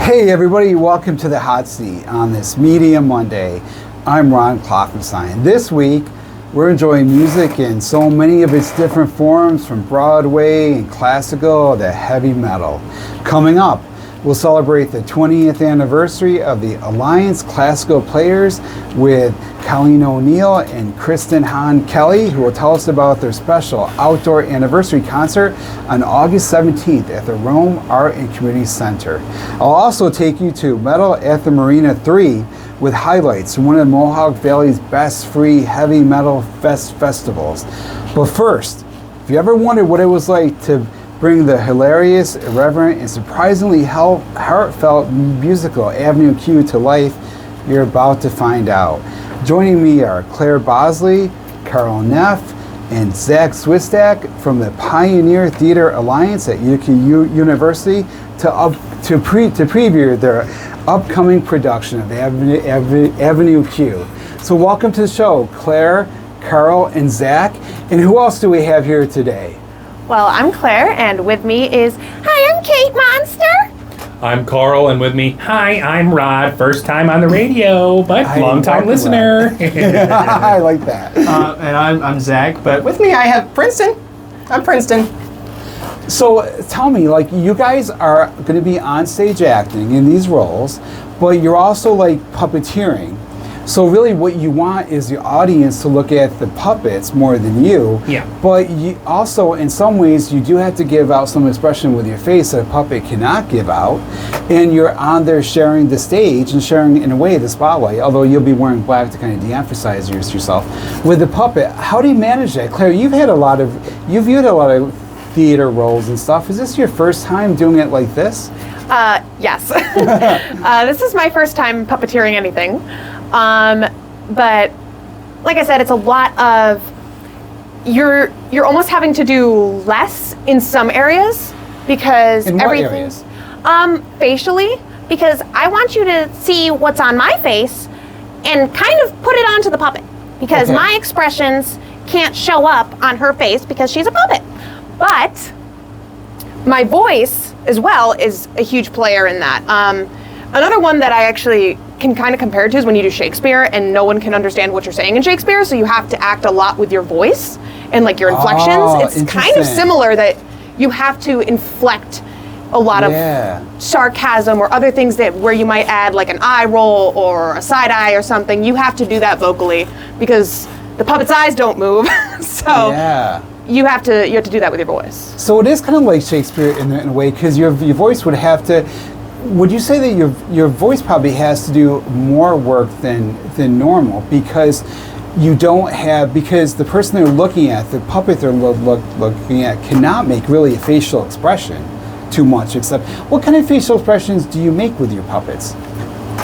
Hey everybody, welcome to the Hot Seat on this Media Monday. I'm Ron Klopfanstein. This week, we're enjoying music in so many of its different forms, from Broadway and classical to heavy metal. Coming up, we'll celebrate the 20th anniversary of the Alliance Classical Players with Colleen O'Neill and Kristin Kelly, who will tell us about their special outdoor anniversary concert on August 17th at the Rome Art and Community Center. I'll also take you to Metal at the Marina 3 with highlights from one of Mohawk Valley's best free heavy metal festivals. But first, if you ever wondered what it was like to bring the hilarious, irreverent, and surprisingly heartfelt musical Avenue Q to life, you're about to find out. Joining me are Bosley, Neff and Zach Swistack from the Pioneer Theater Alliance at Utica University to preview their upcoming production of Avenue Q. So welcome to the show, Claire, Carl, and Zach. And who else do we have here today? Well, I'm Claire, and with me is, hi, I'm Kate Monster. I'm Carl, and with me, hi, I'm Rod. First time on the radio, but long-time listener. I like that. And I'm Zach, but with me I have Princeton. I'm Princeton. So tell me, like, you guys are going to be on stage acting in these roles, but you're also like puppeteering. So really what you want is the audience to look at the puppets more than you. Yeah. But you also, in some ways, you do have to give out some expression with your face that a puppet cannot give out. And you're on there sharing the stage and sharing, in a way, the spotlight, although you'll be wearing black to kind of de-emphasize yourself. With the puppet, how do you manage that? Claire, you've had a lot of theater roles and stuff. Is this your first time doing it like this? Yes. This is my first time puppeteering anything. But like I said, it's a lot of, you're almost having to do less in some areas because in what areas? Facially, because I want you to see what's on my face and kind of put it onto the puppet, because my expressions can't show up on her face because she's a puppet. But my voice as well is a huge player in that. Another one that I actually can kind of compare it to is when you do Shakespeare and no one can understand what you're saying in Shakespeare, so you have to act a lot with your voice and like your inflections. It's kind of similar that you have to inflect a lot of sarcasm or other things that where you might add like an eye roll or a side eye or something. You have to do that vocally because the puppet's eyes don't move. So you have to do that with your voice. So it is kind of like Shakespeare in a way, because your voice would have to. Would you say that your voice probably has to do more work than normal, because you don't have, because the person they're looking at, the puppet they're looking at, cannot make really a facial expression too much. Except, what kind of facial expressions do you make with your puppets?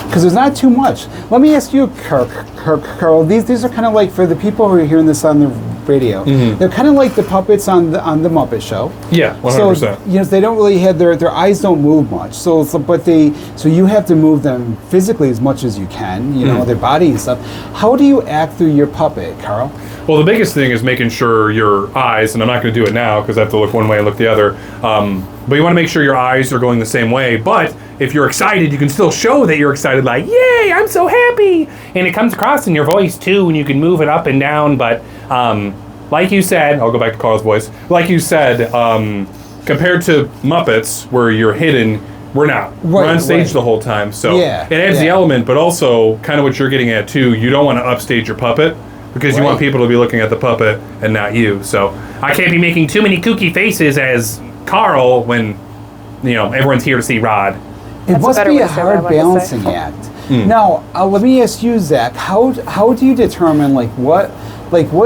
Because there's not too much. Let me ask you, Carl. These are kind of like, for the people who are hearing this on the radio, they're kind of like the puppets on the Muppet Show. Yeah, 100%. So they don't really have their eyes don't move much. So you have to move them physically as much as you can. Their body and stuff. How do you act through your puppet, Carl? Well, the biggest thing is making sure your eyes, and I'm not going to do it now because I have to look one way and look the other, but you want to make sure your eyes are going the same way. But if you're excited, you can still show that you're excited, like, yay, I'm so happy. And it comes across in your voice, too, and you can move it up and down. But like you said, I'll go back to Carl's voice. Like you said, compared to Muppets, where you're hidden, we're not. We're on stage the whole time. So it adds the element, but also kind of what you're getting at, too. You don't want to upstage your puppet, because you want people to be looking at the puppet and not you. So I can't be making too many kooky faces as Carl when, everyone's here to see Rod. It must be a hard balancing act. Now, let me ask you, Zach. How do you determine what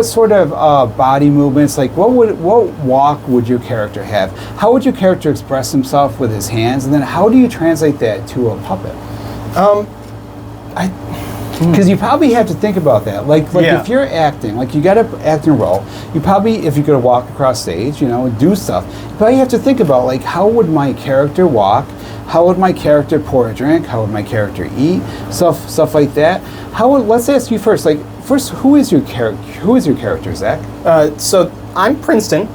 sort of body movements, what walk would your character have? How would your character express himself with his hands, and then how do you translate that to a puppet? Because you probably have to think about that. If you're acting, you got an acting role, you probably, if you're going to walk across stage, and do stuff, you probably have to think about, how would my character walk? How would my character pour a drink? How would my character eat? Stuff like that. Let's ask you first. First, who is your character, Zach? So I'm Princeton.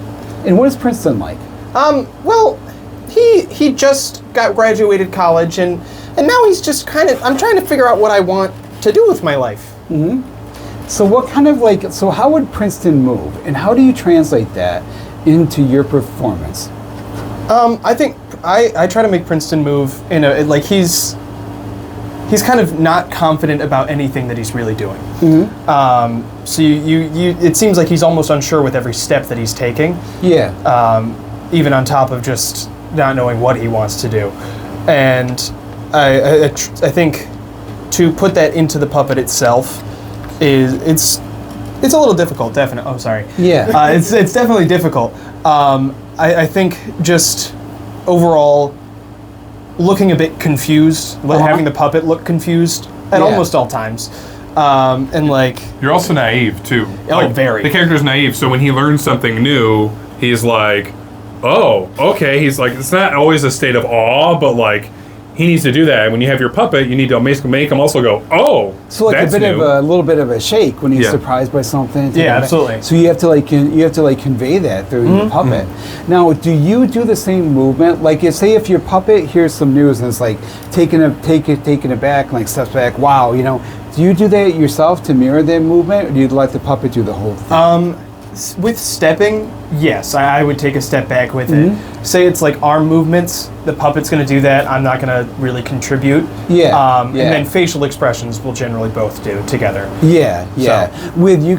And what is Princeton like? Well, he just graduated college, and now he's just I'm trying to figure out what I want to do with my life. Mm-hmm. So so how would Princeton move, and how do you translate that into your performance? I think I try to make Princeton move in he's kind of not confident about anything that he's really doing. Mm-hmm. So it seems like he's almost unsure with every step that he's taking. Yeah. Even on top of just not knowing what he wants to do, and I think to put that into the puppet itself it's a little difficult. Definitely. Oh, sorry. Yeah. It's definitely difficult. I think just overall looking a bit confused, having the puppet look confused at almost all times. And you're also naive too. Oh, very. The character's naive, so when he learns something new, he's like, oh, okay. He's like, it's not always a state of awe, but like, he needs to do that. When you have your puppet, you need to make him also go, oh, so like that's new. a little bit of a shake when he's surprised by something. Yeah, absolutely. So you have to convey that through the puppet. Now, do you do the same movement? Like, if your puppet hears some news and it's like taking it back, like steps back, wow, do you do that yourself to mirror that movement, or do you let the puppet do the whole thing? With stepping, yes, I would take a step back with it. Say it's like arm movements, the puppet's going to do that. I'm not going to really contribute. And then facial expressions will generally both do together. Yeah. So. With you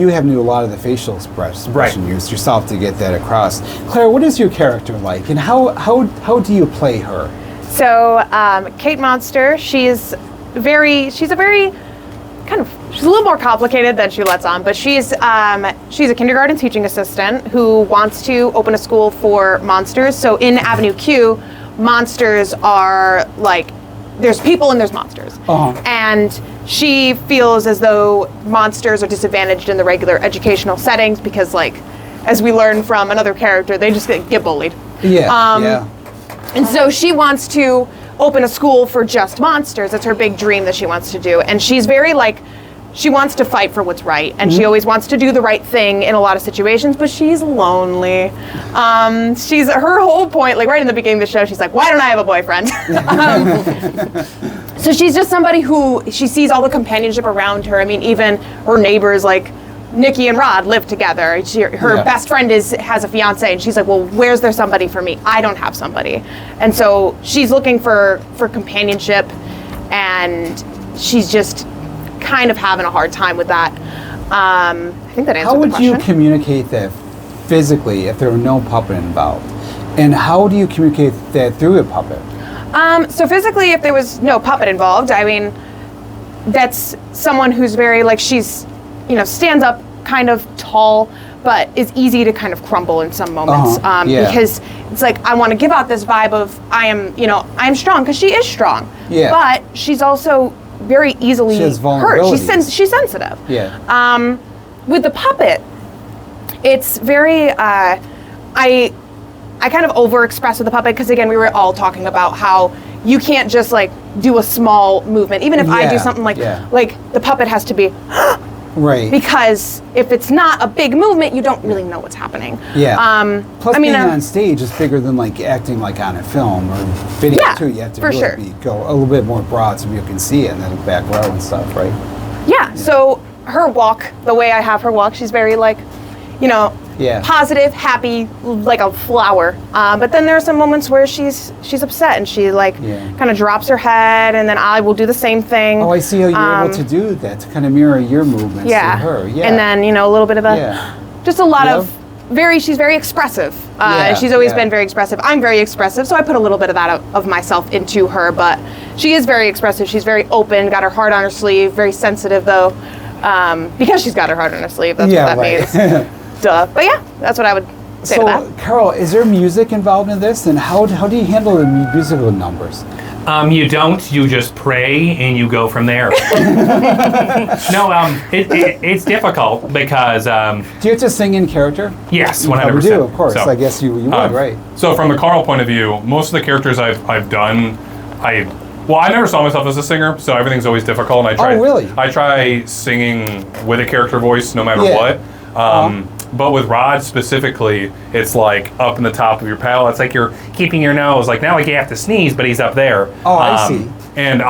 having to do a lot of the facial expression use yourself to get that across. Claire, what is your character like, and how do you play her? So Kate Monster, she's a very she's a little more complicated than she lets on, but she's a kindergarten teaching assistant who wants to open a school for monsters. So in Avenue Q, monsters are like, there's people and there's monsters. And she feels as though monsters are disadvantaged in the regular educational settings because, like, as we learn from another character, they just get bullied. And so she wants to open a school for just monsters. It's her big dream that she wants to do. And she's very she wants to fight for what's right, and she always wants to do the right thing in a lot of situations, but she's lonely. Her whole point, like right in the beginning of the show, she's like, why don't I have a boyfriend? So she's just somebody who, she sees all the companionship around her. I mean, even her neighbors, like Nikki and Rod, live together. Her best friend has a fiance, and she's like, well, where's there somebody for me? I don't have somebody. And so she's looking for companionship, and she's just kind of having a hard time with that. I think that answers the question. How would you communicate that physically if there were no puppet involved? And how do you communicate that through a puppet? So physically, if there was no puppet involved, I mean, that's someone who's very, like, she's, stands up kind of tall, but is easy to kind of crumble in some moments. Because it's like, I want to give out this vibe of, I am strong, because she is strong. Yeah. But she's also very easily hurt. She's sensitive. Yeah. With the puppet, it's very, I kind of overexpress with the puppet, because again, we were all talking about how you can't just like do a small movement. Even if I do something like the puppet has to be right. Because if it's not a big movement, you don't really know what's happening. Yeah. Plus, being on stage is bigger than like acting like on a film or video too. You have to go a little bit more broad so you can see it in the back row and stuff, right? Yeah. So her walk, the way I have her walk, she's very like, positive, happy, like a flower. But then there are some moments where she's upset and she kind of drops her head, and then I will do the same thing. Oh, I see how you're able to do that, to kind of mirror your movements to her. Yeah. And then a little bit of just a lot of she's very expressive. She's always been very expressive. I'm very expressive, so I put a little bit of that of myself into her. But she is very expressive. She's very open, got her heart on her sleeve. Very sensitive though, because she's got her heart on her sleeve. That's what that means. Duh. But that's what I would say to that. So, Carol, is there music involved in this? And how do you handle the musical numbers? You don't. You just pray and you go from there. No, it's difficult because... do you have to sing in character? Yes, 100%. You do, of course. So, I guess you would, right? So from the Carl point of view, most of the characters I've done, I never saw myself as a singer, so everything's always difficult. And I try, really? I try singing with a character voice no matter what. But with Rod specifically, it's like up in the top of your palate. It's like you're keeping your nose, like now like you have to sneeze, but he's up there. Oh, I see. And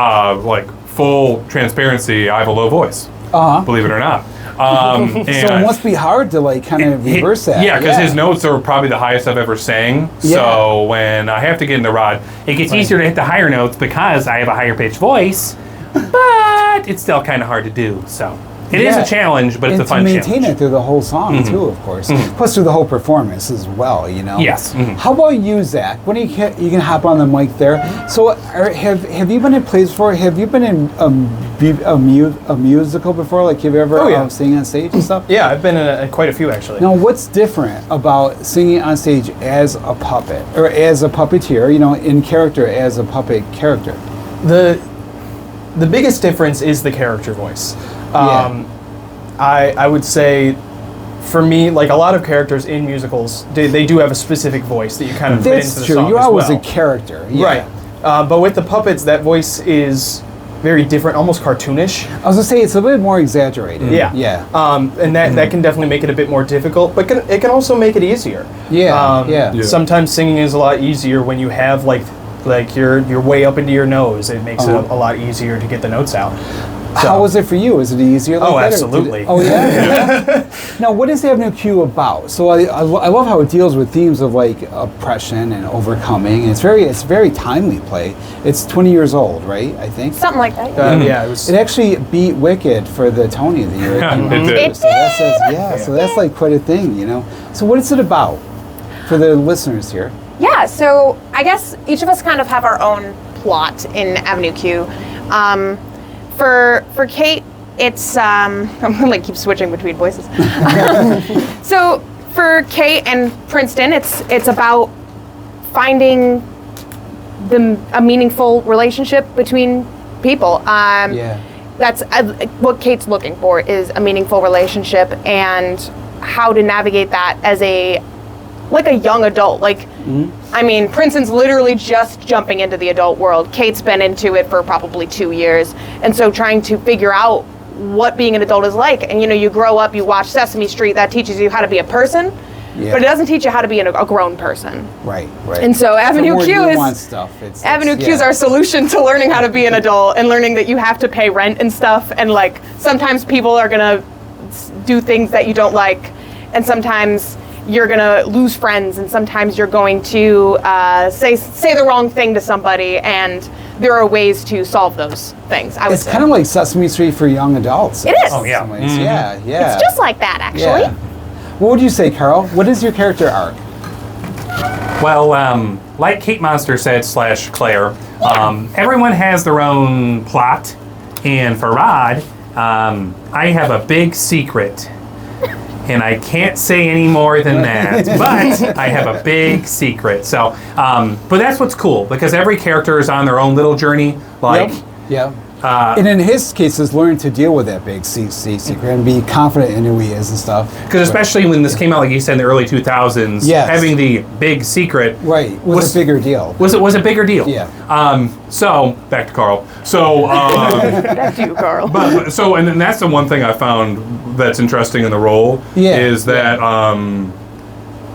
like full transparency, I have a low voice, believe it or not. And So it must be hard to like kind of reverse that. Yeah, because his notes are probably the highest I've ever sang. Yeah. So when I have to get in the Rod, it gets easier to hit the higher notes because I have a higher pitched voice, but it's still kind of hard to do. So it is a challenge, but it's a fun challenge. to maintain it through the whole song too, of course. Plus through the whole performance as well, you know. Yes. How about you, Zach? When you can hop on the mic there. So have you been in plays before? Have you been in a musical before? Like have you ever sing on stage and stuff? Yeah, I've been in quite a few actually. Now, what's different about singing on stage as a puppet or as a puppeteer? You know, in character as a puppet character. The biggest difference is the character voice. I would say, for me, like a lot of characters in musicals, they do have a specific voice that you kind of fit into the That's true. song You're as always well. a character. Yeah. Right. But with the puppets, that voice is very different, almost cartoonish. I was gonna say it's a bit more exaggerated. Yeah. Yeah. And that can definitely make it a bit more difficult, but it can also make it easier. Yeah. Sometimes singing is a lot easier when you have like you're way up into your nose. It makes it a lot easier to get the notes out. So. How was it for you? Is it easier like that? Absolutely. Oh, yeah? Now, what is Avenue Q about? So I love how it deals with themes of like oppression and overcoming. It's very timely play. It's 20 years old, right? I think. Something like that. Yeah, it was. It actually beat Wicked for the Tony of the Year. Yeah, You know? it did. So that says, so that's like quite a thing, you know. So what is it about for the listeners here? Yeah, so I guess each of us kind of have our own plot in Avenue Q. For Kate, it's I'm gonna like keep switching between voices. So for Kate and Princeton, it's about finding a meaningful relationship between people. That's what Kate's looking for, is a meaningful relationship and how to navigate that as a young adult. I mean, Princeton's literally just jumping into the adult world. Kate's been into it for probably 2 years. And so trying to figure out what being an adult is like. And, you know, you grow up, you watch Sesame Street, that teaches you how to be a person, but it doesn't teach you how to be a grown person. Right. And so Avenue More Q nuanced is stuff. Avenue Q is our solution to learning how to be an adult and learning that you have to pay rent and stuff. And like, sometimes people are gonna do things that you don't like. And sometimes you're gonna lose friends, and sometimes you're going to say the wrong thing to somebody, and there are ways to solve those things. I would It's say. kind of like Sesame Street for young adults. It is. Oh, yeah. In some ways. Yeah. It's just like that, actually. Yeah. What would you say, Carl? What is your character arc? Well, like Kate Monster said / Claire, everyone has their own plot, and for Rod, I have a big secret. And I can't say any more than that, but I have a big secret. So, but that's what's cool, because every character is on their own little journey. And in his case, is learn to deal with that big secret and be confident in who he is and stuff. Because especially when this came out, like you said, in the early 2000s, having the big secret was a bigger deal. Was a bigger deal. Yeah. So back to Carl. So Back to you, Carl. and then that's the one thing I found that's interesting in the role is that I'm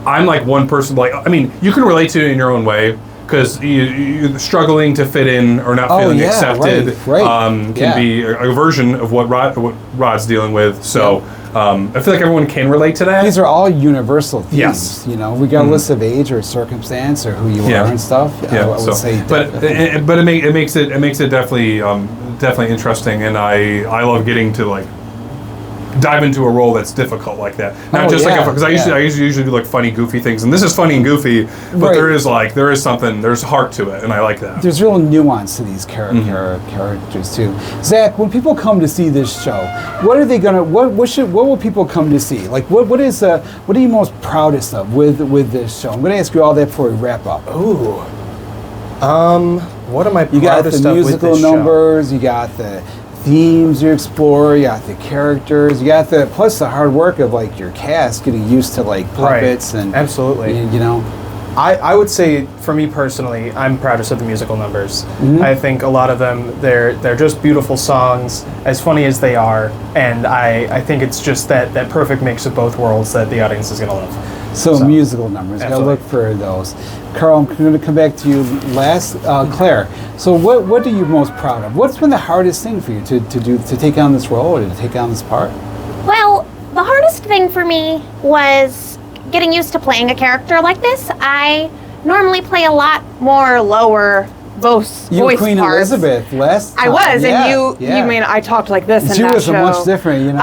like one person. Like, I mean, you can relate to it in your own way. Because you're struggling to fit in or not feeling accepted can be a version of what Rod's dealing with. So I feel like everyone can relate to that. These are all universally themes. Yes. You know, regardless of age or circumstance or who you are and stuff. I would say. But it makes it definitely interesting, and I love getting to like dive into a role that's difficult like that. Not just because I usually do like funny, goofy things, and this is funny and goofy, but there is something, there's heart to it, and I like that. There's real nuance to these characters too. Zach, when people come to see this show, what are they gonna? What will people come to see? Like what are you most proudest of with this show? I'm gonna ask you all that before we wrap up. Ooh. What am I proudest of with this show? You got the musical numbers. You got the themes you explore, you got the characters, you got plus the hard work of like your cast getting used to like puppets and absolutely. You know. I would say, for me personally, I'm proudest of the musical numbers. I think a lot of them, they're just beautiful songs, as funny as they are, and I think it's just that perfect mix of both worlds that the audience is going to love. So musical numbers, gotta look for those. Carl, I'm going to come back to you last. Claire, so what are you most proud of? What's been the hardest thing for you to take on this role or to take on this part? Well, the hardest thing for me was getting used to playing a character like this. I normally play a lot more lower voice You were Queen parts. Elizabeth last time. I was, Yeah, and you mean I talked like this in She that was show. much different, you know.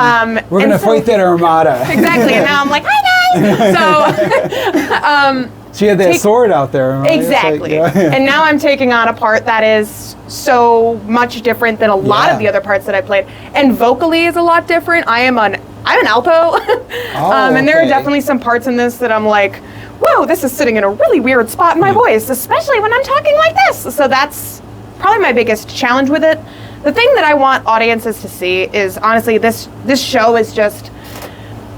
We're and going to so- fight that armada. Exactly, and now I'm like, hi guys. So, She had that sword out there. Right? exactly. It's like, And now I'm taking on a part that is so much different than a lot of the other parts that I played. And vocally is a lot different. I'm an alto. And there are okay. definitely some parts in this that I'm like, whoa, this is sitting in a really weird spot in my voice, especially when I'm talking like this. So that's probably my biggest challenge with it. The thing that I want audiences to see is, honestly, this show is just,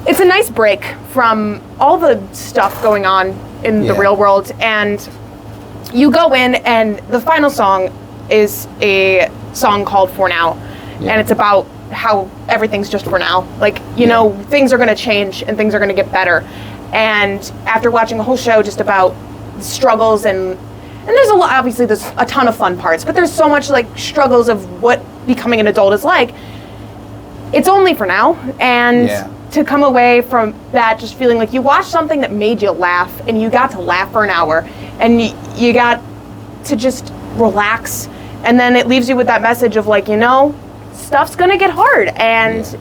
it's a nice break from all the stuff going on in the real world. And you go in, and the final song is a song called For Now. And it's about how everything's just for now. Like, you know, things are going to change and things are going to get better. And after watching the whole show just about struggles and there's a lot, obviously there's a ton of fun parts, but there's so much like struggles of what becoming an adult is like. It's only for now. And to come away from that just feeling like you watched something that made you laugh and you got to laugh for an hour and you got to just relax, and then it leaves you with that message of like, you know, stuff's gonna get hard and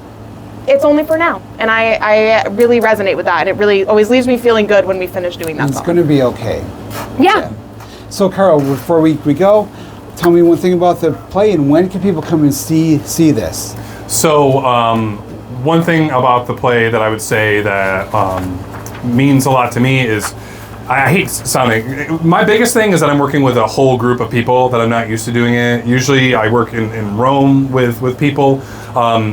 it's only for now. And I really resonate with that, and it really always leaves me feeling good when we finish doing that It's song. going to be okay. Yeah. So, Carl, before we go, tell me one thing about the play, and when can people come and see this? So, one thing about the play that I would say that means a lot to me is, I hate sounding, my biggest thing is that I'm working with a whole group of people that I'm not used to doing it. Usually I work in Rome with people,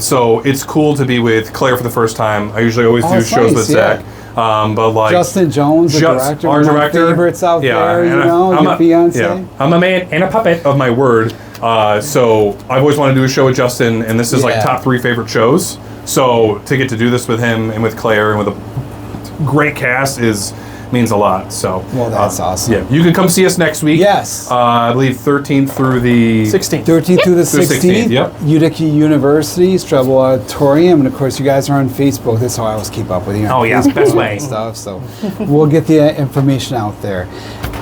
so it's cool to be with Claire for the first time. I usually always do shows with Zach. But like Justin Jones, the director, our one of my director, favorites out there, you know, your fiance. Yeah, I'm a man and a puppet of my word. So I've always wanted to do a show with Justin, and this is like top 3 favorite shows. So to get to do this with him and with Claire and with a great cast means a lot. So well, that's awesome. Yeah, you can come see us next week. Yes. I believe 13th through the 16th. 13th through the 16th. Yep. Utica University, Strebel Auditorium, and of course you guys are on Facebook. That's how I always keep up with you. Oh, yes, best way. Stuff. So we'll get the information out there.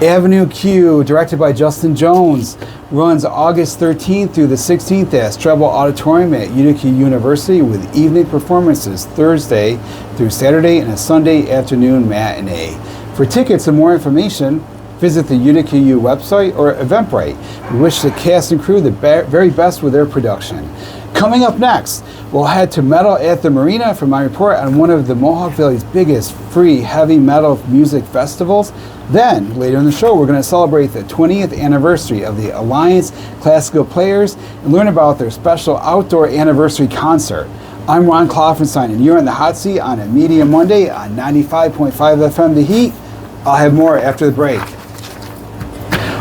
Avenue Q, directed by Justin Jones, runs August 13th through the 16th at Strebel Auditorium at Utica University with evening performances Thursday through Saturday and a Sunday afternoon matinee. For tickets and more information, visit the Utica U website or Eventbrite. We wish the cast and crew the very best with their production. Coming up next, we'll head to Metal at the Marina for my report on one of the Mohawk Valley's biggest free heavy metal music festivals. Then, later in the show, we're going to celebrate the 20th anniversary of the Alliance Classical Players and learn about their special outdoor anniversary concert. I'm Ron Klopfanstein, and you're in the hot seat on a Media Monday on 95.5 FM The Heat. I'll have more after the break.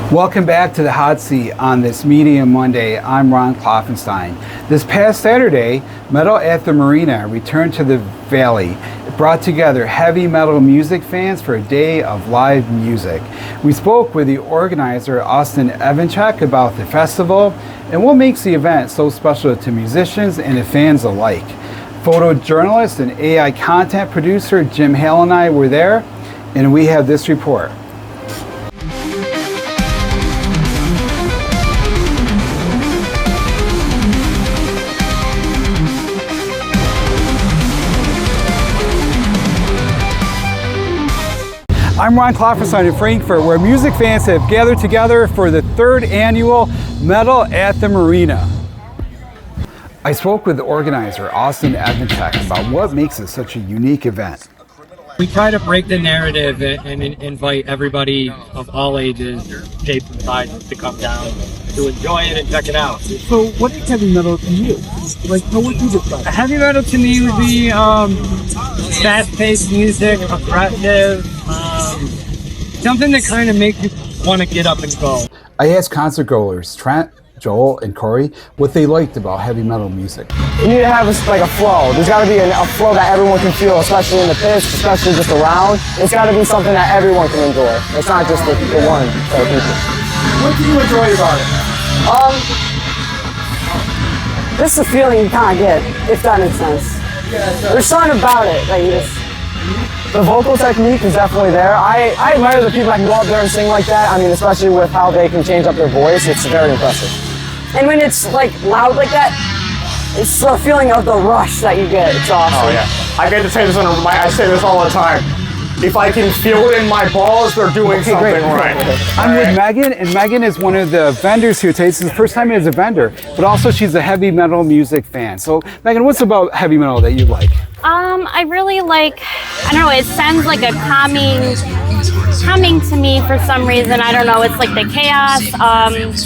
Welcome back to the hot seat on this Media Monday. I'm Ron Klopfanstein. This past Saturday, Metal at the Marina returned to the Valley. It brought together heavy metal music fans for a day of live music. We spoke with the organizer, Austin Evancheck, about the festival and what makes the event so special to musicians and to fans alike. Photojournalist and AI content producer Jim Hale and I were there, and we have this report. I'm Ron Klopfanstein in Frankfort, where music fans have gathered together for the 3rd annual Metal at the Marina. I spoke with the organizer, Austin Evancheck, about what makes it such a unique event. We try to break the narrative and invite everybody of all ages, shapes, and sizes to come down to enjoy it and check it out. So what is heavy metal to you? Like, how would you describe it? Heavy metal to me would be fast-paced music, aggressive, something that kind of makes you want to get up and go. I asked concert goers, Trent, Joel, and Corey, what they liked about heavy metal music. You need to have like a flow. There's got to be a flow that everyone can feel, especially in the pits, especially just around. It's got to be something that everyone can enjoy. It's not just the one set of people. What do you enjoy about it? This is a feeling you kind of get, if that makes sense. There's something about it that you just... The vocal technique is definitely there. I admire the people that can go up there and sing like that. I mean, especially with how they can change up their voice. It's very impressive. And when it's like loud like that, it's the feeling of the rush that you get. It's awesome. Oh yeah, I get to say this I say this all the time. If I can feel it in my balls, they're doing something right. I'm with Megan, and Megan is one of the vendors here today. This is the first time as a vendor, but also she's a heavy metal music fan. So Megan, what's about heavy metal that you like? I really like, I don't know, it sounds like a calming to me for some reason. I don't know, it's like the chaos.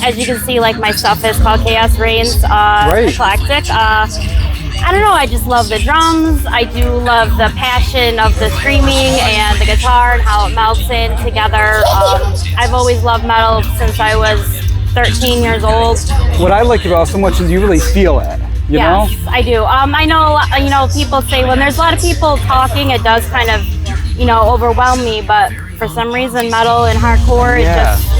As you can see, like my stuff is called Chaos Reigns, eclectic. I don't know, I just love the drums. I do love the passion of the screaming and the guitar and how it melts in together. I've always loved metal since I was 13 years old. What I like about it so much is you really feel it. You know? Yes, I do. I know, people say when there's a lot of people talking, it does kind of, overwhelm me, but for some reason, metal and hardcore,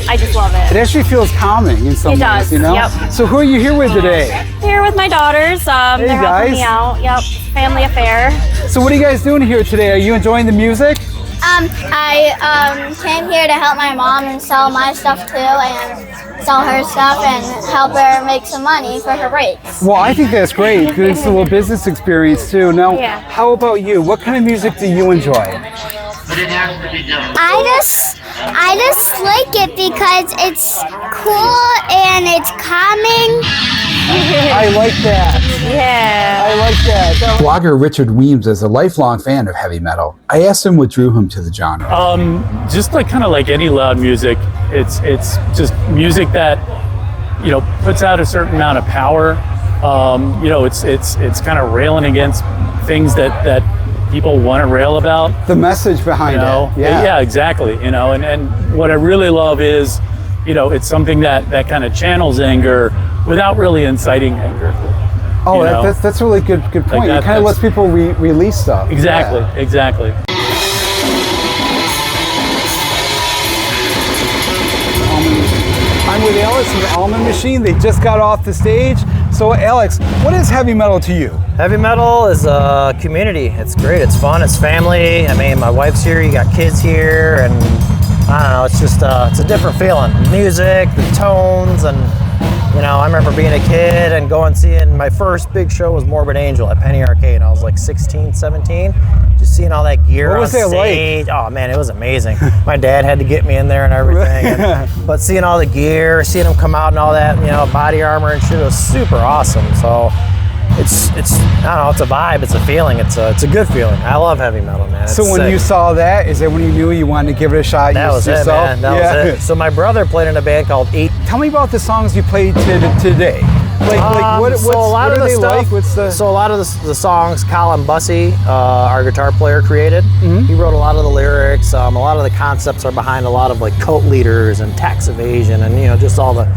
I just love it. It actually feels calming in some ways, does, Yep. So who are you here with today? Here with my daughters. They're helping me out. Yep, family affair. So what are you guys doing here today? Are you enjoying the music? I came here to help my mom and sell my stuff too, and sell her stuff and help her make some money for her breaks. Well, I think that's great because it's a little business experience too. Now, how about you? What kind of music do you enjoy? I just like it because it's cool and it's calming. I like that. Yeah. I like that. Blogger Richard Weems is a lifelong fan of heavy metal. I asked him what drew him to the genre. Just kind of like any loud music. It's just music that puts out a certain amount of power. It's kind of railing against things that people want to rail about. The message behind it. Yeah, exactly. And what I really love is, it's something that kind of channels anger without really inciting anger. Oh, that's a really good point. Like It kind of lets people release stuff. Exactly, exactly. I'm with Alex from the Almond Machine. They just got off the stage. So Alex, what is heavy metal to you? Heavy metal is a community. It's great, it's fun, it's family. I mean, my wife's here, you got kids here, and I don't know, it's just, it's a different feeling. Music, the tones, and I remember being a kid and seeing my first big show was Morbid Angel at Penny Arcade. I was like 16, 17. Just seeing all that gear on stage. Like? Oh man, it was amazing. My dad had to get me in there and everything. But seeing all the gear, seeing them come out and all that, body armor and shit, it was super awesome. So it's I don't know, it's a vibe, it's a feeling, it's a good feeling. I love heavy metal, man. It's so when you saw that, is that when you knew you wanted to give it a shot yourself? It, man. That was it. So my brother played in a band called 8. Tell me about the songs you played today. What are they like? So a lot of the songs Colin Bussey, our guitar player, created. Mm-hmm. He wrote a lot of the lyrics. A lot of the concepts are behind a lot of like cult leaders and tax evasion and just all the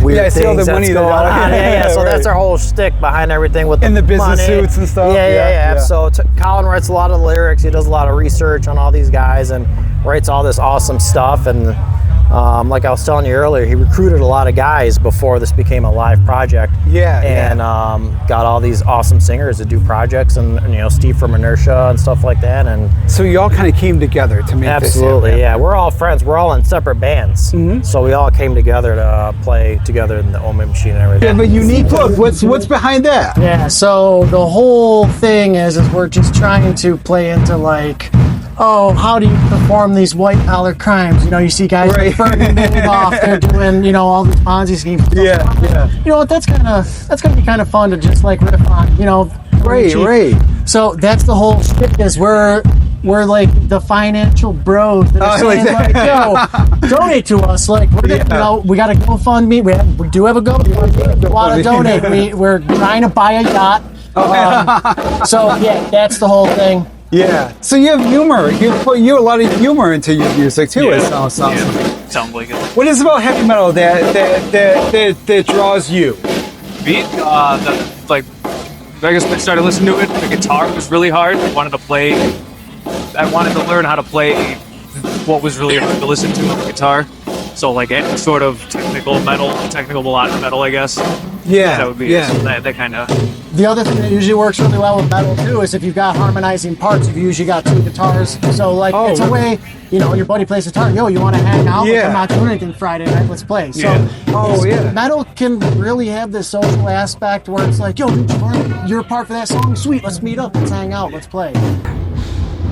weird things all the money that's going on. So that's our whole shtick behind everything with the business money. Suits and stuff. Yeah. So Colin writes a lot of the lyrics. He does a lot of research on all these guys and writes all this awesome stuff. And like I was telling you earlier, he recruited a lot of guys before this became a live project. And got all these awesome singers to do projects, and Steve from Inertia and stuff like that. And so you all kind of came together to make this happen. Yeah. We're all friends. We're all in separate bands, so we all came together to play together in the Almond Machine and everything. You have a unique look. What's behind that? Yeah. So the whole thing is we're just trying to play into like, oh, how do you perform these white collar crimes? You see guys like burning off, they're doing, all these Ponzi schemes. You know what? That's gonna be kind of fun to just like riff on, Right. So that's the whole shit. Is we're like the financial bros that are saying like, yo, donate to us. Like we're gonna, we got a GoFundMe. We do have a GoFundMe. We want to donate. We're trying to buy a yacht. So that's the whole thing. Yeah. So you have humor. You a lot of humor into your music too. Yeah. It sounds. Sounds like it. What is it about heavy metal that draws you? Beat, like, I guess when I started listening to it, the guitar was really hard. I wanted to learn how to play what was really hard to listen to on the guitar. So like any sort of technical melodic metal, I guess. Yeah. That would be that kind of. The other thing that usually works really well with metal too is if you've got harmonizing parts, you've usually got two guitars. So like it's a way, your buddy plays guitar. Yo, you want to hang out? Yeah. I'm not doing anything Friday night. Let's play. So metal can really have this social aspect where it's like, yo, dude, you're a part for that song. Sweet, let's meet up. Let's hang out. Let's play.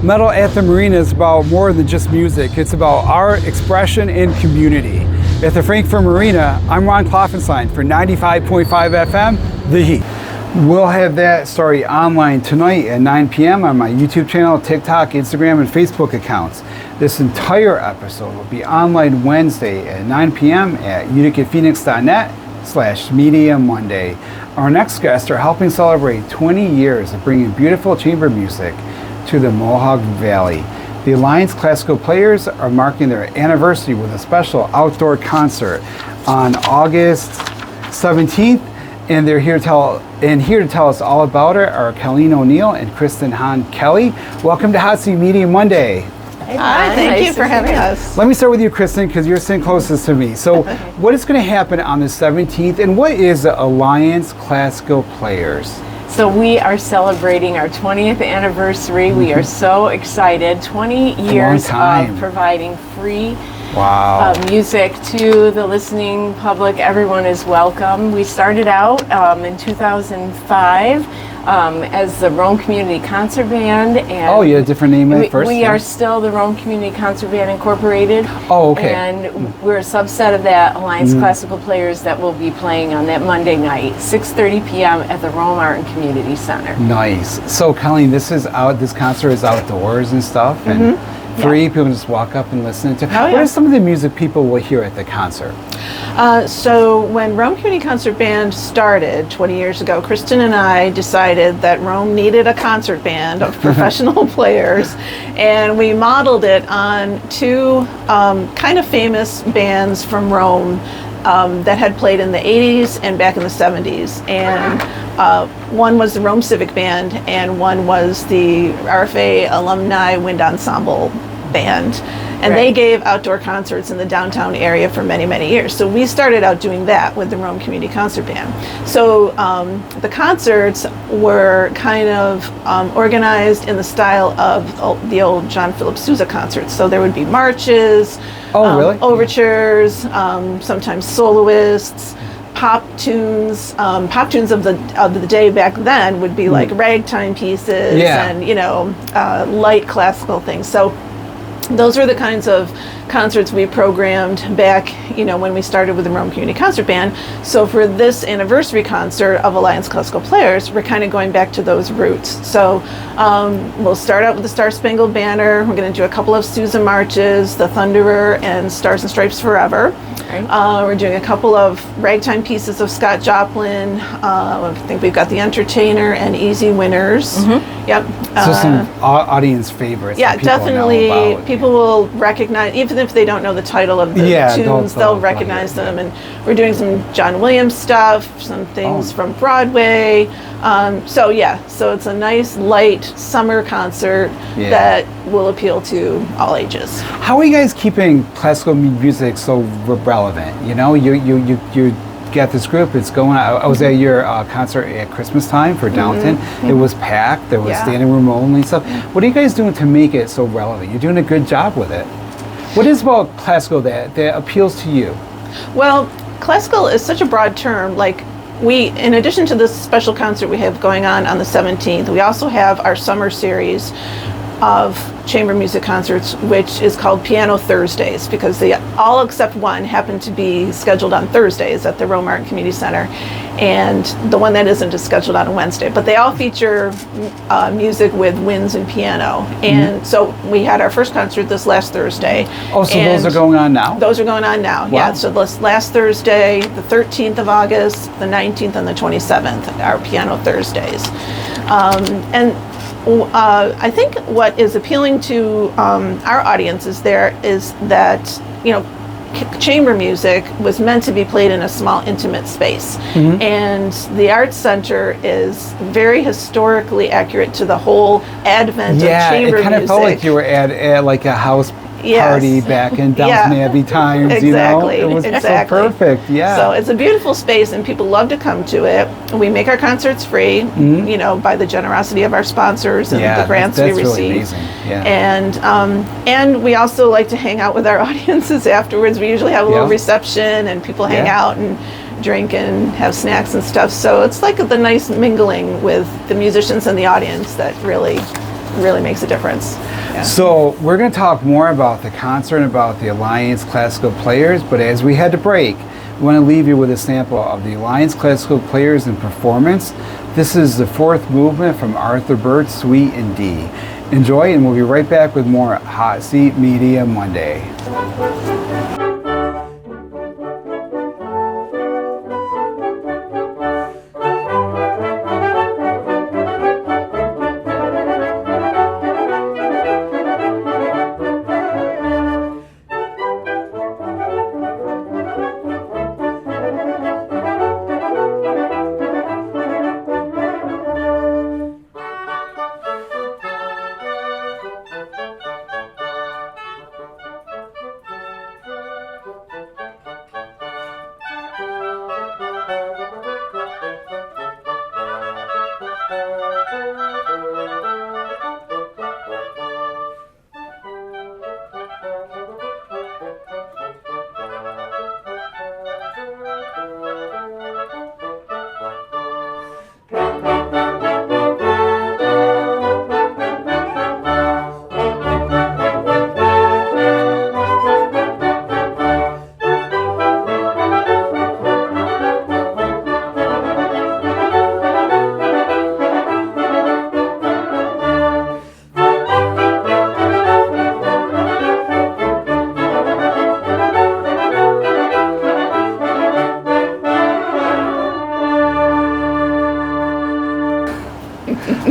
Metal at the Marina is about more than just music. It's about art, expression, and community. At the Frankfort Marina, I'm Ron Klopfanstein for 95.5 FM, The Heat. We'll have that story online tonight at 9 p.m. on my YouTube channel, TikTok, Instagram, and Facebook accounts. This entire episode will be online Wednesday at 9 p.m. at uticaphoenix.net/Media Monday. Our next guests are helping celebrate 20 years of bringing beautiful chamber music to the Mohawk Valley. The Alliance Classical Players are marking their anniversary with a special outdoor concert on August 17th, and they're here to tell us all about it are Colleen O'Neill and Kristin Kelly. Welcome to Hot Seat Media Monday. Hi, thank you for having us. Let me start with you, Kristin, because you're sitting closest to me. So, what is going to happen on the 17th, and what is the Alliance Classical Players? So we are celebrating our 20th anniversary. We are so excited. 20 years of providing free music to the listening public. Everyone is welcome. We started out in 2005 as the Rome Community Concert Band. And you had a different name at first? We are still the Rome Community Concert Band Incorporated. Oh, okay. And we're a subset of that Alliance Classical Players that will be playing on that Monday night, 6:30 p.m. at the Rome Art and Community Center. Nice. So, Colleen, this concert is outdoors and stuff, and free. People just walk up and listen to. What are some of the music people will hear at the concert? So when Rome Community Concert Band started 20 years ago, Kristin and I decided that Rome needed a concert band of professional players, and we modeled it on two kind of famous bands from Rome that had played in the 80s and back in the 70s. And one was the Rome Civic Band, and one was the RFA Alumni Wind Ensemble Band. And they gave outdoor concerts in the downtown area for many, many years. So we started out doing that with the Rome Community Concert Band. So the concerts were kind of organized in the style of the old John Philip Sousa concerts. So there would be marches, overtures, sometimes soloists, pop tunes of the day back then would be like ragtime pieces and light classical things. So those are the kinds of concerts we programmed back, when we started with the Rome Community Concert Band. So for this anniversary concert of Alliance Classical Players, we're kind of going back to those roots. So we'll start out with the Star Spangled Banner. We're going to do a couple of Sousa marches, the Thunderer, and Stars and Stripes Forever. We're doing a couple of ragtime pieces of Scott Joplin. I think we've got The Entertainer and Easy Winners. Yep. So some audience favorites. Yeah, definitely. People will recognize, even if they don't know the title of the tunes, they'll recognize them. And we're doing some John Williams stuff, some things from Broadway. So it's a nice, light summer concert that will appeal to all ages. How are you guys keeping classical music so relevant? You get this group. It's going. I was at your concert at Christmas time for Downton. It was packed. There was standing room only stuff. What are you guys doing to make it so relevant? You're doing a good job with it. What is about classical that appeals to you? Well, classical is such a broad term. Like we, in addition to this special concert we have going on the 17th, we also have our summer series of chamber music concerts, which is called Piano Thursdays, because they all except one happen to be scheduled on Thursdays at the Rome Art and Community Center, and the one that isn't is scheduled on a Wednesday. But they all feature music with winds and piano. And so we had our first concert this last Thursday. Oh, so those are going on now? Those are going on now. Wow. Yeah. So this last Thursday, the 13th of August, the 19th, and the 27th are Piano Thursdays. And I think what is appealing to our audiences there is that, chamber music was meant to be played in a small, intimate space. Mhm. And the Arts Center is very historically accurate to the whole advent of chamber music. Yeah, it kind of felt like you were at like a house party back in Downton Abbey times, exactly, It was exactly. so perfect, yeah. So it's a beautiful space and people love to come to it. We make our concerts free, by the generosity of our sponsors and the grants that's we receive. Really amazing. Yeah. And we also like to hang out with our audiences afterwards. We usually have a little reception and people hang out and drink and have snacks and stuff. So it's like the nice mingling with the musicians and the audience that really makes a difference. Yeah. So we're going to talk more about the concert and about the Alliance Classical Players, but as we had to break, we want to leave you with a sample of the Alliance Classical Players in performance. This is the fourth movement from Arthur Bird's Suite in D. Enjoy, and we'll be right back with more Hot Seat Media Monday.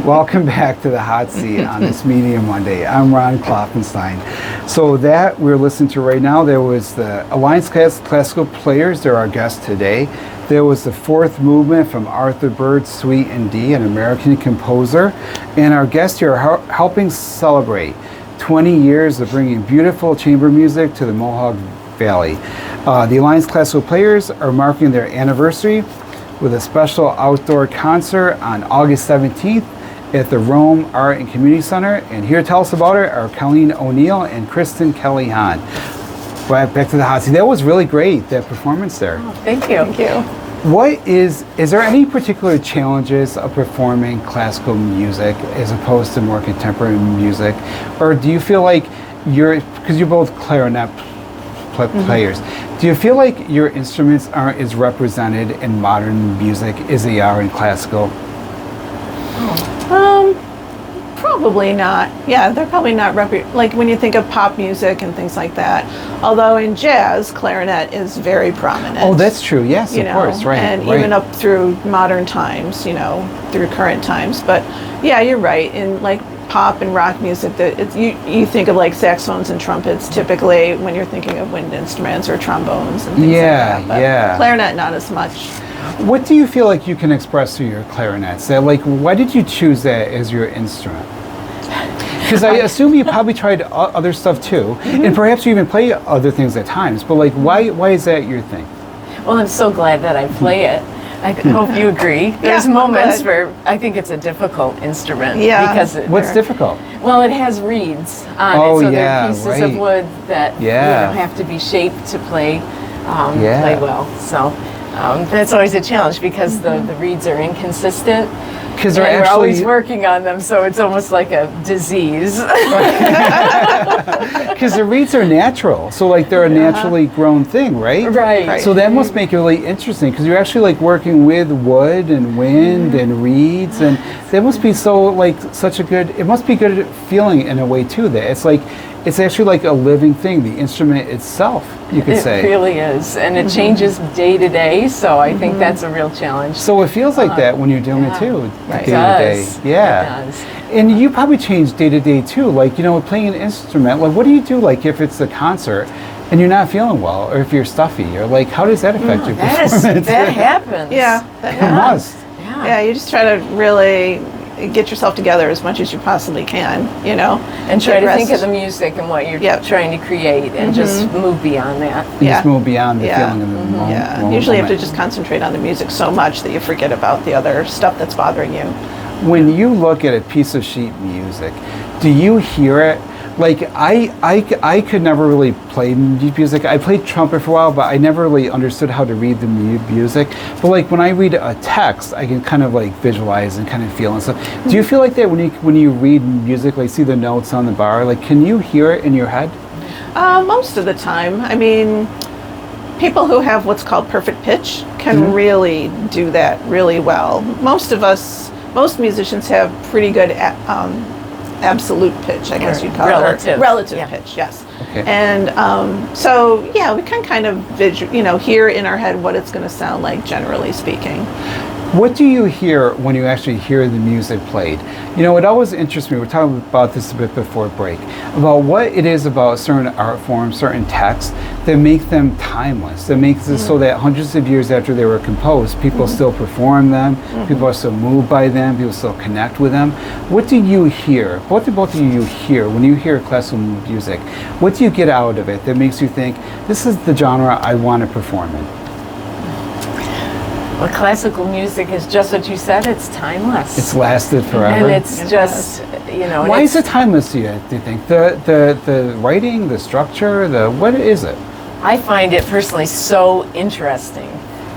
Welcome back to the Hot Seat on this Media Monday. I'm Ron Klopfanstein. So that we're listening to right now, there was the Alliance Classical Players, they're our guests today. There was the fourth movement from Arthur Bird's Suite in D, an American composer. And our guests here are helping celebrate 20 years of bringing beautiful chamber music to the Mohawk Valley. The Alliance Classical Players are marking their anniversary with a special outdoor concert on August 17th at the Rome Art and Community Center. And here to tell us about it are Colleen O'Neill and Kristin Kelly-Hahn. Right, back to the Hot Seat. That was really great, that performance there. Oh, thank you. Thank you. What is there any particular challenges of performing classical music as opposed to more contemporary music? Or do you feel like because you're both clarinet players, do you feel like your instruments aren't as represented in modern music as they are in classical? Probably not. Yeah, they're probably not like when you think of pop music and things like that. Although in jazz, clarinet is very prominent. Oh, that's true. Yes, of course. Right. And even up through modern times, through current times. But yeah, you're right. In like pop and rock music, you think of like saxophones and trumpets typically when you're thinking of wind instruments or trombones and things like that. But clarinet, not as much. What do you feel like you can express through your clarinets? Why did you choose that as your instrument? Because I assume you probably tried other stuff too, and perhaps you even play other things at times. But why is that your thing? Well, I'm so glad that I play it. I hope you agree. There's moments where I think it's a difficult instrument. Yeah. Because what's difficult? Well, it has reeds on it, so they're pieces of wood that have to be shaped to play well. So that's always a challenge because the reeds are inconsistent. Because we're always working on them, so it's almost like a disease. Because the reeds are natural, so they're a naturally grown thing, right? Right. So that must make it really interesting because you're actually working with wood and wind and reeds, and that must be such a good. It must be good feeling in a way too. That it's it's actually like a living thing, the instrument itself, you could say. It really is, and it changes day to day, so I think that's a real challenge. So it feels like that when you're doing it too, Right. day to day. Yeah. It does. And you probably change day to day too. Like, playing an instrument, like what do you do like if it's a concert and you're not feeling well, or if you're stuffy, or like how does that affect your performance? That happens. Yeah, that It must. Yeah, you just try to really get yourself together as much as you possibly can, And try Get to rest. think of the music and what you're trying to create, and just move beyond that. You just move beyond the feeling of the moment. Yeah, usually you have to just concentrate on the music so much that you forget about the other stuff that's bothering you. When you look at a piece of sheet music, do you hear it? Like I could never really play music. I played trumpet for a while, but I never really understood how to read the music. But like when I read a text, I can kind of like visualize and kind of feel and stuff. Do you feel like that when you read music, like see the notes on the bar? Like can you hear it in your head? Most of the time. I mean, people who have what's called perfect pitch can really do that really well. Most musicians have pretty good absolute pitch, I guess you'd call it. Relative pitch, yes. Okay. And so, we can kind of hear in our head what it's going to sound like, generally speaking. What do you hear when you actually hear the music played? It always interests me, we're talking about this a bit before break, about what it is about certain art forms, certain texts, that make them timeless, that makes it so that hundreds of years after they were composed, people still perform them, people are still moved by them, people still connect with them. What do you hear? What do both of you hear when you hear classical music? What do you get out of it that makes you think, this is the genre I want to perform in? Well, classical music is just what you said. It's timeless. It's lasted forever. And it's just, Why is it timeless do you think? The writing, the structure, what is it? I find it personally so interesting.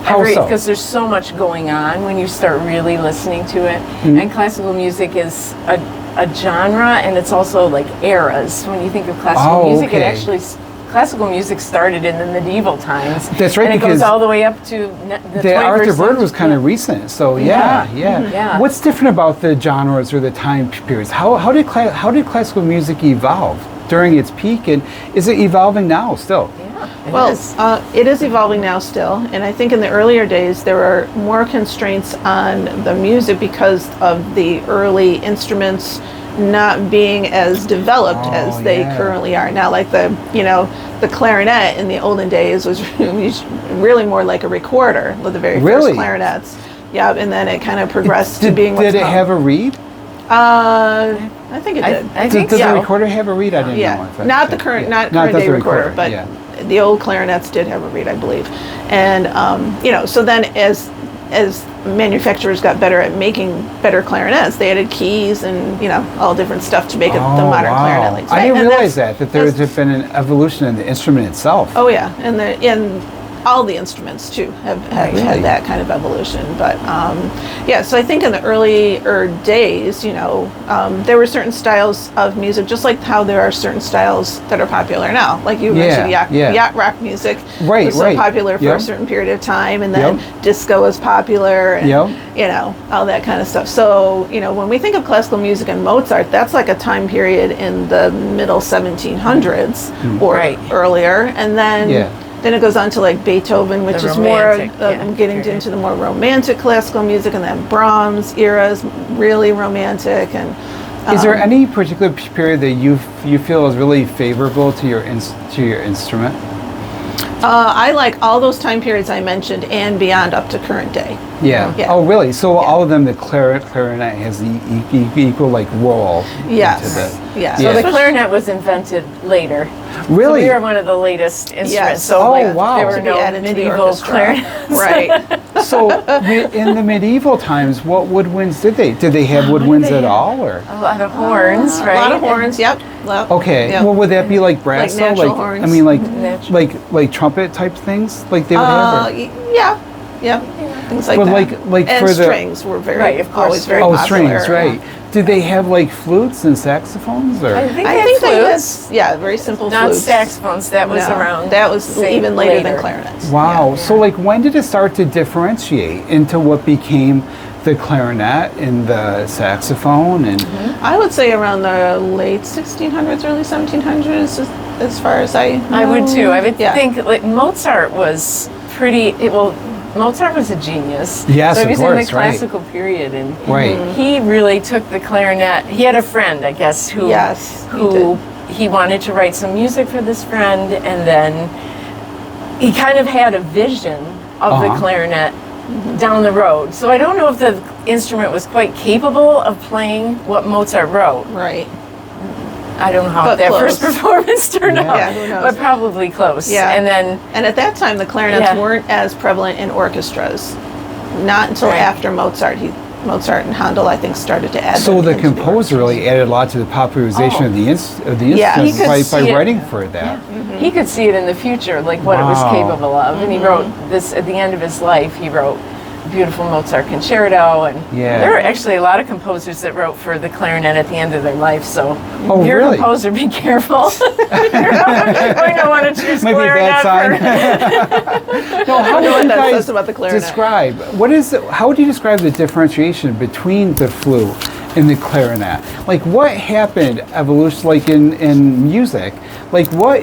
How so? Because there's so much going on when you start really listening to it. And classical music is a genre, and it's also like eras. When you think of classical music, it actually... Classical music started in the medieval times. That's right, and it because goes all the way up to the 21st Arthur Bird century. was kind of recent, so yeah. What's different about the genres or the time periods? How did classical music evolve during its peak, and is it evolving now still? It is evolving now still, and I think in the earlier days there were more constraints on the music because of the early instruments not being as developed as they currently are now. Like the clarinet in the olden days was really more like a recorder with the very first clarinets. Yeah, and then it kind of progressed to being what's Did it have a reed? I think it did. I think Does the recorder have a reed? I didn't know. Not the current day recorder, but the old clarinets did have a reed, I believe. And so then as manufacturers got better at making better clarinets, they added keys and all different stuff to make it the modern clarinet like today. I didn't realize that there had been an evolution in the instrument itself. Oh yeah, and all the instruments too have had that kind of evolution. But so I think in the earlier days, there were certain styles of music, just like how there are certain styles that are popular now. Like you mentioned, yacht rock music was so popular for a certain period of time, and then disco was popular, and all that kind of stuff. So when we think of classical music and Mozart, that's like a time period in the middle 1700s or earlier, and then it goes on to like Beethoven, which is more getting into the more romantic classical music, and then Brahms era is really romantic. And is there any particular period that you feel is really favorable to your instrument? I like all those time periods I mentioned and beyond up to current day. Yeah. Oh, really? So all of them, the clarinet has the equal like role. Yes. Yeah. So the clarinet was invented later. Really? So we are one of the latest instruments. Yes. So wow. there were no medieval clarinets. Right. So in the medieval times, what woodwinds did they? Did they have woodwinds at all, or? A lot of horns, right? A lot of horns. Yep. Okay. Well, would that be like brass? Like natural horns. I mean, like trumpet type things, like they would have. Yeah. Things like that. Like and for strings were always very popular. Strings, right? Did they have like flutes and saxophones, or? I think they had flutes. Very simple flutes. Not saxophones. That was around. That was even later than clarinets. Wow. So when did it start to differentiate into what became the clarinet and the saxophone, and I would say around the late 1600s, early 1700s, as far as I know. I would too. I would think like Mozart was Mozart was a genius. Yes, so he was of course, in the classical period, and Right. he really took the clarinet. He had a friend, I guess, who he wanted to write some music for this friend, and then he kind of had a vision of the clarinet down the road. So I don't know if the instrument was quite capable of playing what Mozart wrote. Right. I don't know how But that close. first performance turned out, Yeah, who knows? but probably close. Yeah. And at that time, the clarinets weren't as prevalent in orchestras. Not until after Mozart. Mozart and Handel, I think, started to add. so them the into composer really added a lot to the popularization of the instrument He could by see it. writing for that. He could see it in the future, like what it was Wow. capable of. And he wrote this at the end of his life. He wrote a beautiful Mozart concerto, and Yeah. there are actually a lot of composers that wrote for the clarinet at the end of their life. So Oh, if you're really? a composer, be careful. You're going to want to choose Maybe a clarinet. bad sign. No, how I don't know would what you that guys says about the clarinet. describe how would you describe the differentiation between the flute and the clarinet? Like what happened evolution, like in music? Like what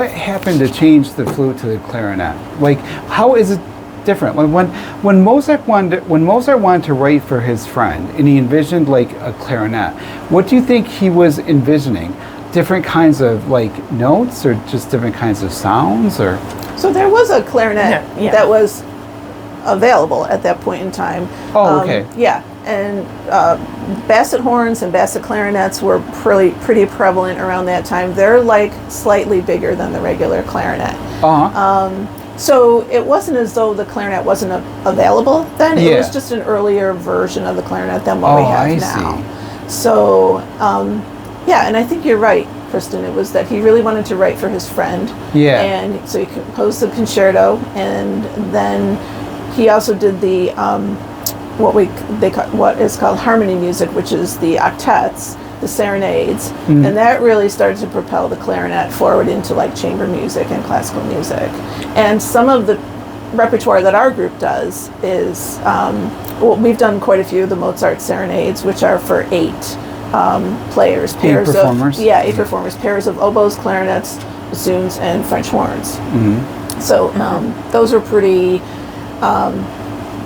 happened to change the flute to the clarinet? Like how is it different? When Mozart wanted to write for his friend and he envisioned like a clarinet, what do you think he was envisioning? Different kinds of like notes, or just different kinds of sounds, or? So there was a clarinet that was available at that point in time. Oh, okay. Yeah, and basset horns and basset clarinets were pretty prevalent around that time. They're like slightly bigger than the regular clarinet. So it wasn't as though the clarinet wasn't available then. It was just an earlier version of the clarinet than what we have now. So and I think you're right, Kristin. It was that he really wanted to write for his friend. Yeah. And so he composed the concerto, and then he also did the what is called harmony music, which is the octets, the serenades, and that really started to propel the clarinet forward into like chamber music and classical music. And some of the repertoire that our group does is we've done quite a few of the Mozart serenades, which are for 8 players, pairs performers? of 8 performers, pairs of oboes, clarinets, bassoons, and French horns. So those are pretty.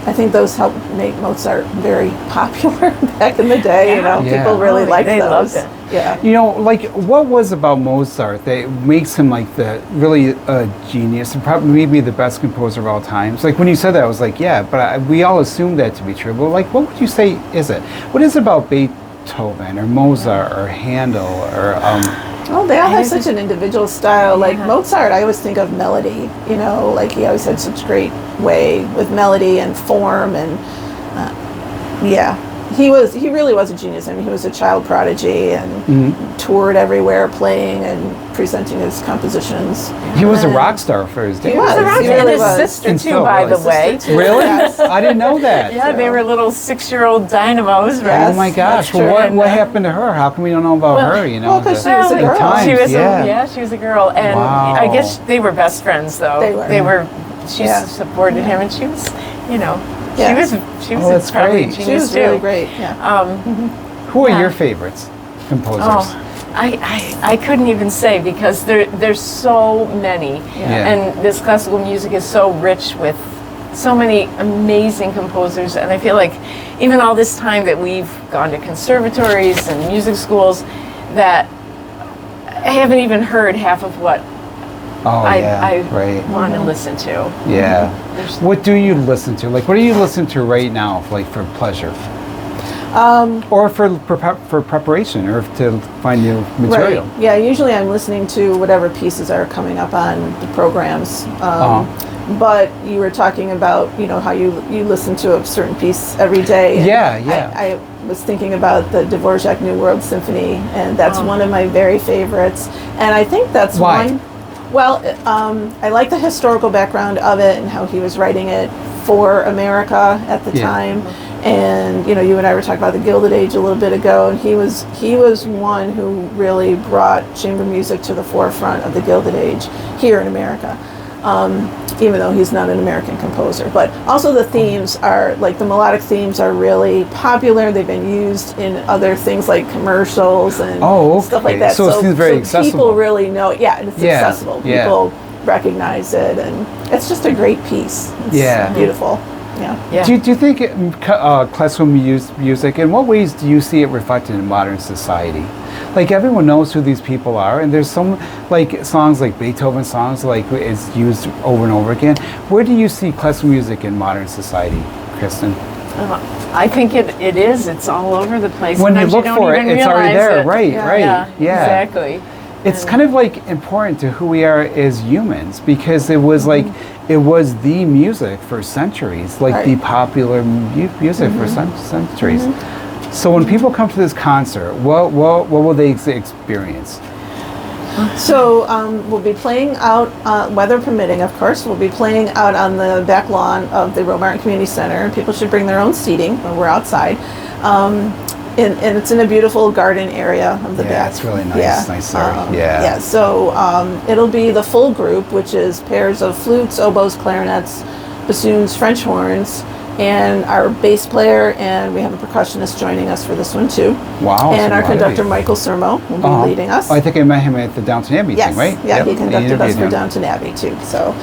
I think those helped make Mozart very popular back in the day. You know, people really liked they those. loved it. Yeah. You know, like what was about Mozart that makes him like really a genius and probably maybe the best composer of all time? It's like when you said that, I was like, yeah, but we all assumed that to be true. But like, what would you say is it? What is it about Beethoven or Mozart or Handel or? Oh, they all have such an individual style. Like Mozart, I always think of melody. You know, like he always had such great way with melody and form, and he really was a genius. I mean, he was a child prodigy and toured everywhere playing and presenting his compositions. He was a rock star for his day. He was a rock star. And his sister And too, still by was. the way. Really? I didn't know that. Yeah, they were little 6-year-old dynamos, right? Oh my gosh! Well, what happened to her? How come we don't know about her? You know, well, 'cause she was a girl. times, She was yeah. she was a girl, and Wow. I guess they were best friends though. They were. She supported him, and she was, she was Oh, that's probably a great. genius She was too. really great. Yeah. Who are your favorites composers? Oh, I couldn't even say because there's so many, and this classical music is so rich with so many amazing composers, and I feel like even all this time that we've gone to conservatories and music schools, that I haven't even heard half of what I want to listen to. Yeah. What do you listen to? Like, what do you listen to right now, like for pleasure? Or for preparation, or to find new material? Right. Yeah, usually I'm listening to whatever pieces are coming up on the programs. But you were talking about, how you listen to a certain piece every day. And I was thinking about the Dvorak New World Symphony, and that's one of my very favorites. And I think that's one. Well, I like the historical background of it and how he was writing it for America at the time. And you and I were talking about the Gilded Age a little bit ago, and he was one who really brought chamber music to the forefront of the Gilded Age here in America. even though he's not an American composer. But also the themes are, like the melodic themes are really popular. They've been used in other things like commercials and stuff like that. So it seems very accessible. People really know, and it's accessible. People recognize it, and it's just a great piece. It's beautiful. Yeah. Do you think classical music, in what ways do you see it reflected in modern society? Like everyone knows who these people are, and there's some like songs like Beethoven songs like it's used over and over again. Where do you see classical music in modern society, Kristin? I think it is. It's all over the place. When Sometimes you look for it, it's already there. Right. Yeah. Exactly. It's kind of like important to who we are as humans, because it was like it was the music for centuries, like the popular music for centuries. So when people come to this concert, what will they experience? So we'll be playing out, weather permitting, of course. We'll be playing out on the back lawn of the Rome Martin Community Center. People should bring their own seating when we're outside. And it's in a beautiful garden area of the back. Yeah, it's really nice. Nice area. So it'll be the full group, which is pairs of flutes, oboes, clarinets, bassoons, French horns, and our bass player, and we have a percussionist joining us for this one too. Wow. And our conductor, Michael Sermo, will be leading us. I think I met him at the Downton Abbey thing, right? Yeah, he conducted us for Downton Abbey too. So,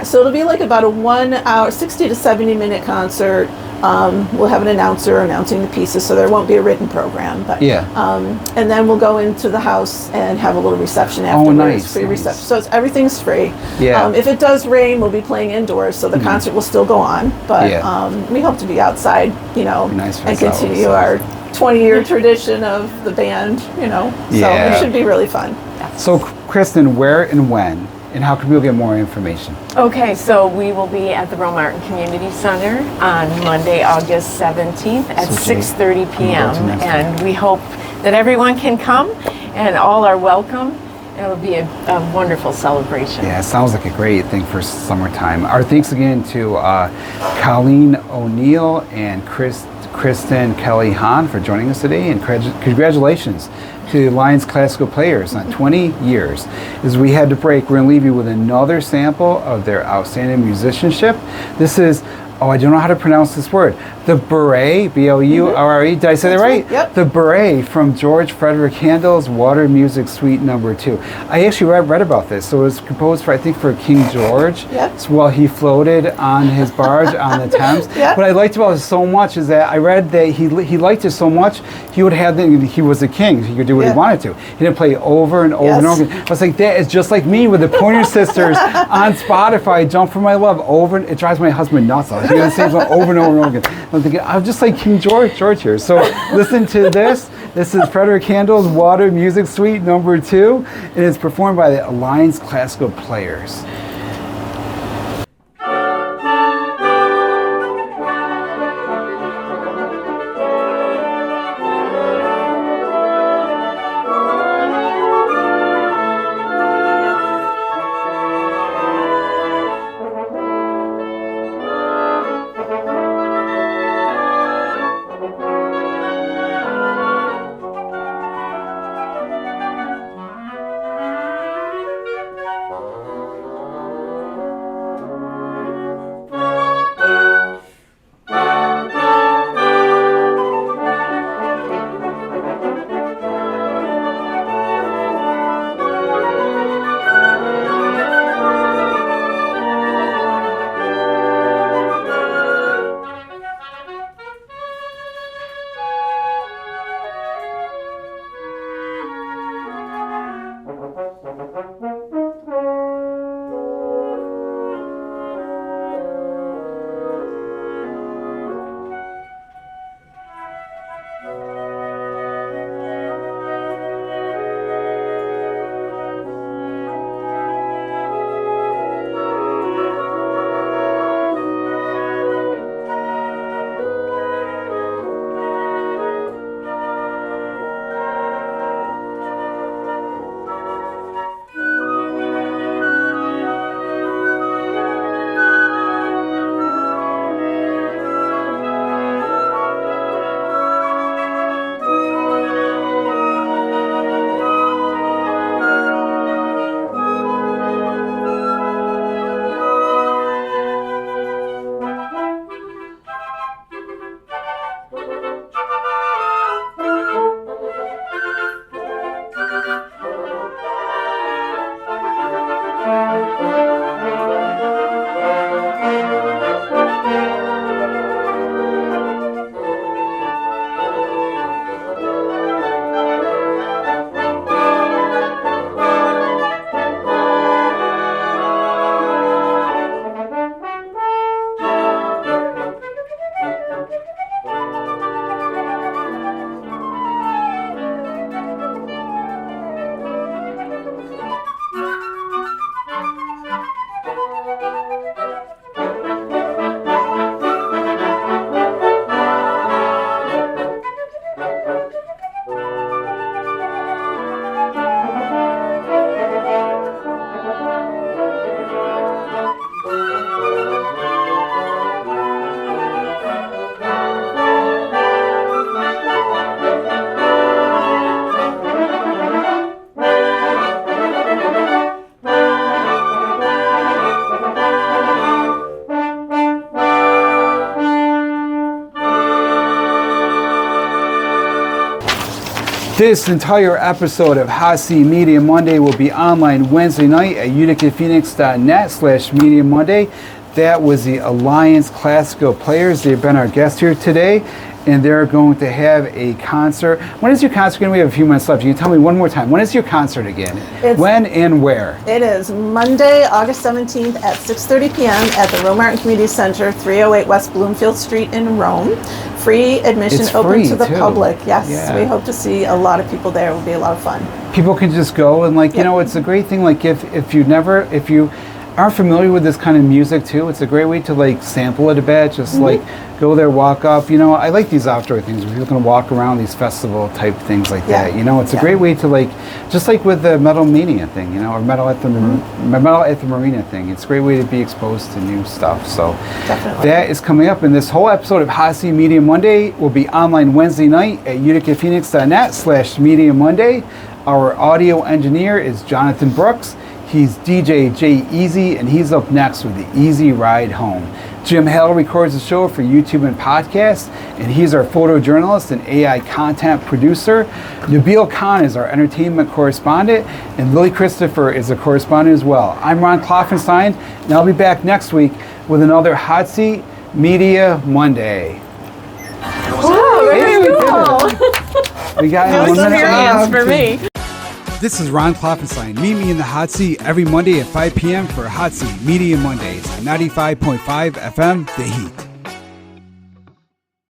so it'll be like about a 1 hour, 60 to 70 minute concert. We'll have an announcer announcing the pieces, so there won't be a written program. But and then we'll go into the house and have a little reception afterwards. Free reception. So everything's free. Yeah. If it does rain, we'll be playing indoors, so the concert will still go on. But we hope to be outside, and continue our 20-year tradition of the band. So it should be really fun. So Kristin, where and when? And how can people get more information? Okay, so we will be at the Rome Martin Community Center on Monday, August 17th at 6:30 p.m. And we hope that everyone can come and all are welcome. It'll be a wonderful celebration. Yeah, it sounds like a great thing for summertime. Our thanks again to Colleen O'Neill and Kristin Kelly Hahn for joining us today, and congratulations to the Lions Classical Players on 20 years. As we had to break, we're going to leave you with another sample of their outstanding musicianship. This is, I don't know how to pronounce this word, the Bourrée, B-O-U-R-R-E, did I say that right? Yep. The Bourrée from George Frederick Handel's Water Music Suite No. 2. I actually read about this. So it was composed for, I think, for King George. Yep. So while he floated on his barge on the Thames. Yep. What I liked about it so much is that I read that he liked it so much, he would have he was a king. He could do what he wanted to. He didn't play over and over and over again. I was like, that is just like me with the Pointer Sisters on Spotify, Jump for My Love, over, and it drives my husband nuts. I was hearing the same song over and over and over again. I'm thinking, I'm just like King George here. So listen to this. This is Frederick Handel's Water Music Suite No. 2, and it's performed by the Lions Classical Players. This entire episode of Hot Seat Media Monday will be online Wednesday night at uticaphoenix.net/Media Monday. That was the Alliance Classical Players. They've been our guest here today, and they're going to have a concert. When is your concert going to be? We have a few minutes left. You can tell me one more time. When is your concert again? When and where? It is Monday, August 17th at 6:30 p.m. at the Rome Martin Community Center, 308 West Bloomfield Street in Rome. Free admission, It's open free, to the too. public. Yes, Yeah. we hope to see a lot of people there. It will be a lot of fun. People can just go and you know, it's a great thing. Like if you aren't familiar with this kind of music too, it's a great way to sample it a bit. Just go there, walk up. You know, I like these outdoor things where people can walk around these festival type things like that. You know, it's a great way to just like with the Metal Mania thing, you know, or Metal at the Marina thing. It's a great way to be exposed to new stuff. So that is coming up. And this whole episode of Hot Seat Media Monday will be online Wednesday night at uticaphoenix.net/Media Monday. Our audio engineer is Jonathan Brooks. He's DJ Jay Easy, and he's up next with the Easy Ride Home. Jim Hale records the show for YouTube and podcast, and he's our photojournalist and AI content producer. Nabil Khan is our entertainment correspondent, and Lily Christopher is a correspondent as well. I'm Ron Klopfanstein, and I'll be back next week with another Hot Seat Media Monday. Wow, very cool. We got New experience for me. This is Ron Klopfanstein. Meet me in the Hot Seat every Monday at 5 p.m. for Hot Seat Media Mondays on 95.5 FM, The Heat.